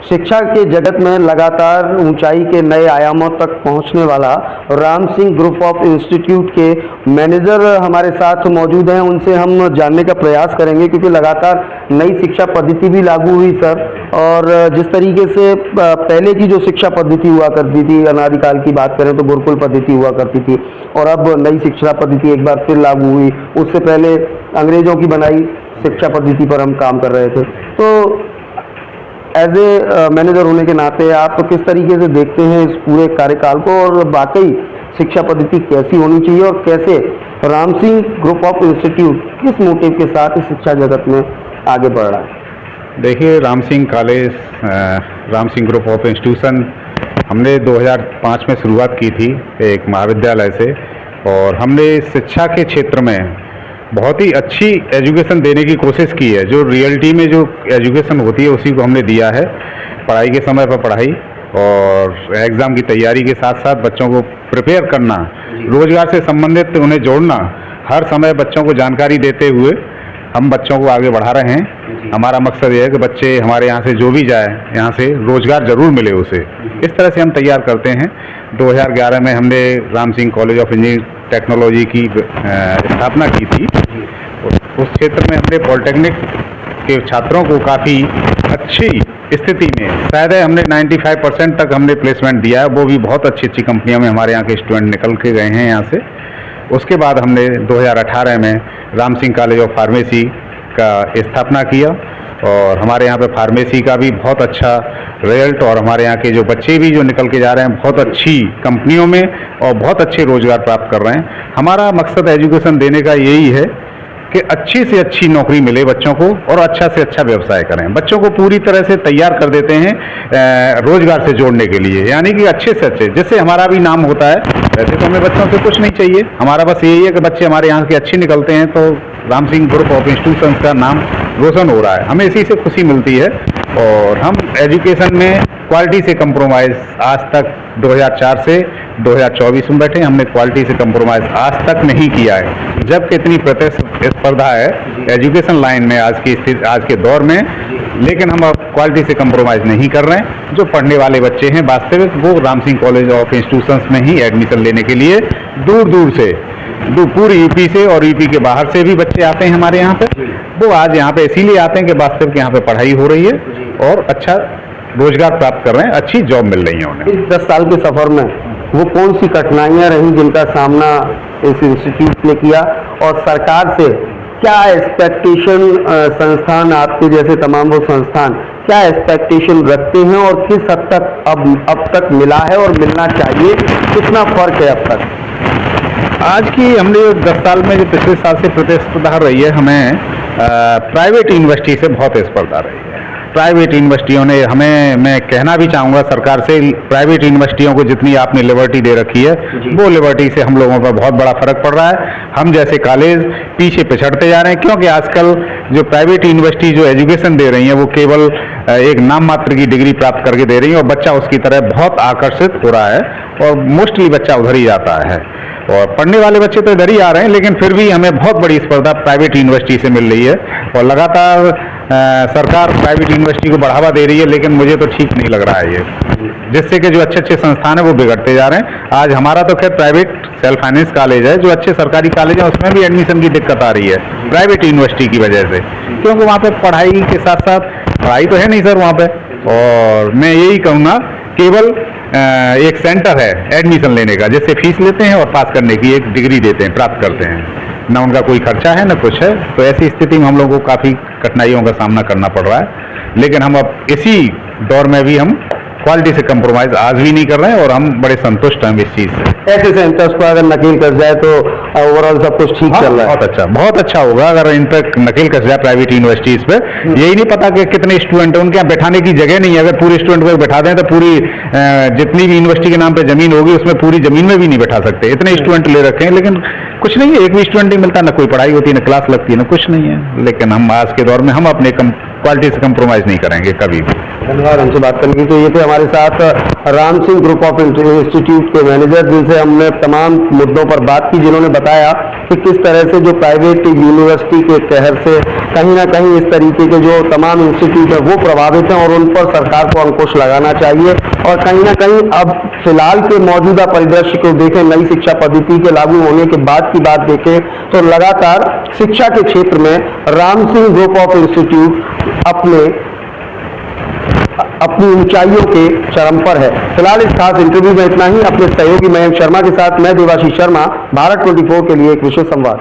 शिक्षा के जगत में लगातार ऊंचाई के नए आयामों तक पहुंचने वाला Ram Singh group of institute के मैनेजर हमारे साथ मौजूद हैं। उनसे हम जानने का प्रयास करेंगे, क्योंकि लगातार नई शिक्षा पद्धति भी लागू हुई सर। और जिस तरीके से पहले की जो शिक्षा पद्धति हुआ करती थी, अनादिकाल की बात करें तो गुरुकुल पद्धति हुआ करती थी, और अब नई शिक्षा पद्धति एक बार फिर लागू हुई। उससे पहले अंग्रेजों की बनाई शिक्षा पद्धति पर हम काम कर रहे थे। तो एज ए मैनेजर होने के नाते आप किस तरीके से देखते हैं इस पूरे कार्यकाल को, और वाकई शिक्षा पद्धति कैसी होनी चाहिए, और कैसे Ram Singh group of institute किस मोटिव के साथ इस शिक्षा जगत में आगे बढ़ रहा है? देखिए, Ram Singh college, Ram Singh group of institution हमने 2005 में शुरुआत की थी एक महाविद्यालय से, और हमने शिक्षा के क्षेत्र में बहुत ही अच्छी एजुकेशन देने की कोशिश की है। जो रियलिटी में जो एजुकेशन होती है उसी को हमने दिया है। पढ़ाई के समय पर पढ़ाई और एग्ज़ाम की तैयारी के साथ साथ बच्चों को प्रिपेयर करना, रोजगार से संबंधित उन्हें जोड़ना, हर समय बच्चों को जानकारी देते हुए हम बच्चों को आगे बढ़ा रहे हैं। हमारा मकसद ये है कि बच्चे हमारे यहाँ से जो भी जाए, यहाँ से रोजगार जरूर मिले उसे। इस तरह से हम तैयार करते हैं। 2011 में हमने Ram Singh college of engineering technology की स्थापना की थी। उस क्षेत्र में हमने पॉलिटेक्निक के छात्रों को काफ़ी अच्छी स्थिति में, शायद हमने 95% तक हमने प्लेसमेंट दिया है। वो भी बहुत अच्छी अच्छी कंपनियों में हमारे यहाँ के स्टूडेंट निकल के गए हैं यहाँ से। उसके बाद हमने 2018 में Ram Singh college of pharmacy का स्थापना किया, और हमारे यहाँ पे फार्मेसी का भी बहुत अच्छा रिजल्ट, और हमारे यहाँ के जो बच्चे भी जो निकल के जा रहे हैं बहुत अच्छी कंपनियों में और बहुत अच्छे रोजगार प्राप्त कर रहे हैं। हमारा मकसद एजुकेशन देने का यही है कि अच्छी से अच्छी नौकरी मिले बच्चों को, और अच्छा से अच्छा व्यवसाय करें। बच्चों को पूरी तरह से तैयार कर देते हैं रोजगार से जोड़ने के लिए, यानी कि अच्छे से अच्छे, जिससे हमारा भी नाम होता है। वैसे तो हमें बच्चों से कुछ नहीं चाहिए, हमारा बस यही है कि बच्चे हमारे यहाँ के अच्छे निकलते हैं तो Ram Singh group of institution का नाम रोशन हो रहा है, हमें इसी से खुशी मिलती है। और हम एजुकेशन में क्वालिटी से कंप्रोमाइज़ आज तक 2004 से 2024 में बैठे, हमने क्वालिटी से कंप्रोमाइज़ आज तक नहीं किया है। जब कितनी प्रतिस्पर्धा है एजुकेशन लाइन में आज की स्थिति, आज के दौर में, लेकिन हम अब क्वालिटी से कंप्रोमाइज़ नहीं कर रहे हैं। जो पढ़ने वाले बच्चे हैं वास्तविक, वो Ram Singh college of institutions में ही एडमिशन लेने के लिए दूर दूर से, पूरी यूपी से और यूपी के बाहर से भी बच्चे आते हैं हमारे यहाँ पे। वो आज यहाँ पे इसीलिए आते हैं कि वास्तविक यहाँ पे पढ़ाई हो रही है और अच्छा रोजगार प्राप्त कर रहे हैं, अच्छी जॉब मिल रही है उन्हें। इस 10 साल के सफर में वो कौन सी कठिनाइयां रहीं जिनका सामना इस इंस्टीट्यूट ने किया, और सरकार से क्या एक्सपेक्टेशन, संस्थान आपके जैसे तमाम वो संस्थान क्या एक्सपेक्टेशन रखते हैं, और किस हद तक अब तक मिला है और मिलना चाहिए, कितना फर्क है अब तक? आज की हमने 10 साल में जो पिछले साल से प्रतिस्पर्धा रही है, हमें प्राइवेट यूनिवर्सिटी से बहुत स्पर्धा रही है। प्राइवेट यूनिवर्सिटियों ने हमें, मैं कहना भी चाहूँगा सरकार से, प्राइवेट यूनिवर्सिटियों को जितनी आपने लिबर्टी दे रखी है वो लिबर्टी से हम लोगों पर बहुत बड़ा फर्क पड़ रहा है। हम जैसे कॉलेज पीछे पिछड़ते जा रहे हैं, क्योंकि आजकल जो प्राइवेट यूनिवर्सिटी जो एजुकेशन दे रही हैं वो केवल एक नाम मात्र की डिग्री प्राप्त करके दे रही है, और बच्चा उसकी तरह बहुत आकर्षित हो रहा है, और मोस्टली बच्चा उधर ही जाता है। और पढ़ने वाले बच्चे तो इधर ही आ रहे हैं, लेकिन फिर भी हमें बहुत बड़ी स्पर्धा प्राइवेट यूनिवर्सिटी से मिल रही है, और लगातार सरकार प्राइवेट यूनिवर्सिटी को बढ़ावा दे रही है, लेकिन मुझे तो ठीक नहीं लग रहा है ये, जिससे कि जो अच्छे अच्छे संस्थान है वो बिगड़ते जा रहे हैं। आज हमारा तो खैर प्राइवेट सेल्फ फाइनेंस कॉलेज है, जो अच्छे सरकारी कॉलेज है उसमें भी एडमिशन की दिक्कत आ रही है प्राइवेट यूनिवर्सिटी की वजह से, क्योंकि वहाँ पे पढ़ाई के साथ साथ पढ़ाई तो है नहीं सर वहाँ पे। और मैं यही कहूँगा, केवल एक सेंटर है एडमिशन लेने का, जिससे फीस लेते हैं और पास करने की एक डिग्री देते हैं, प्राप्त करते हैं, ना उनका कोई खर्चा है ना कुछ है। तो ऐसी स्थिति में हम लोगों को काफ़ी कठिनाइयों का सामना करना पड़ रहा है, लेकिन हम अब इसी दौर में भी हम क्वालिटी से कंप्रोमाइज आज भी नहीं कर रहे हैं, और हम बड़े संतुष्ट हैं इस चीज़ से। ऐसे सेंटर्स पर अगर नकील कर जाए तो ओवरऑल सब कुछ ठीक चल रहा है? बहुत अच्छा होगा अगर इन पर नकेल कस जाए प्राइवेट यूनिवर्सिटीज़ पे। यही नहीं पता कि कितने स्टूडेंट हैं, उनके यहाँ बैठाने की जगह नहीं है। अगर पूरे स्टूडेंट को बैठा दें तो पूरी जितनी भी यूनिवर्सिटी के नाम पे जमीन होगी उसमें पूरी जमीन में भी नहीं बैठा सकते, इतने स्टूडेंट ले रखे हैं, लेकिन कुछ नहीं है, एक भी स्टूडेंट नहीं मिलता, ना कोई पढ़ाई होती है, ना क्लास लगती है, ना कुछ नहीं है। लेकिन हम आज के दौर में हम अपने क्वालिटी से कंप्रोमाइज़ नहीं करेंगे कभी भी। धन्यवाद हमसे बात करने की। तो ये थे हमारे साथ Ram Singh group of institute के मैनेजर, जिनसे हमने तमाम मुद्दों पर बात की, जिन्होंने बताया कि किस तरह से जो प्राइवेट यूनिवर्सिटी के कहर से कहीं ना कहीं इस तरीके के जो तमाम इंस्टीट्यूट है वो प्रभावित हैं और उन पर सरकार को अंकुश लगाना चाहिए। और कहीं ना कहीं अब फिलहाल के मौजूदा परिदृश्य को देखें, नई शिक्षा पद्धति के लागू होने के बाद की बात देखें, तो लगातार शिक्षा के क्षेत्र में Ram Singh group of institute अपनी ऊंचाइयों के चरम पर है। फिलहाल इस खास इंटरव्यू में इतना ही। अपने सहयोगी मयंक शर्मा के साथ मैं देवाशीष शर्मा, भारत 24 के लिए एक विशेष संवाद।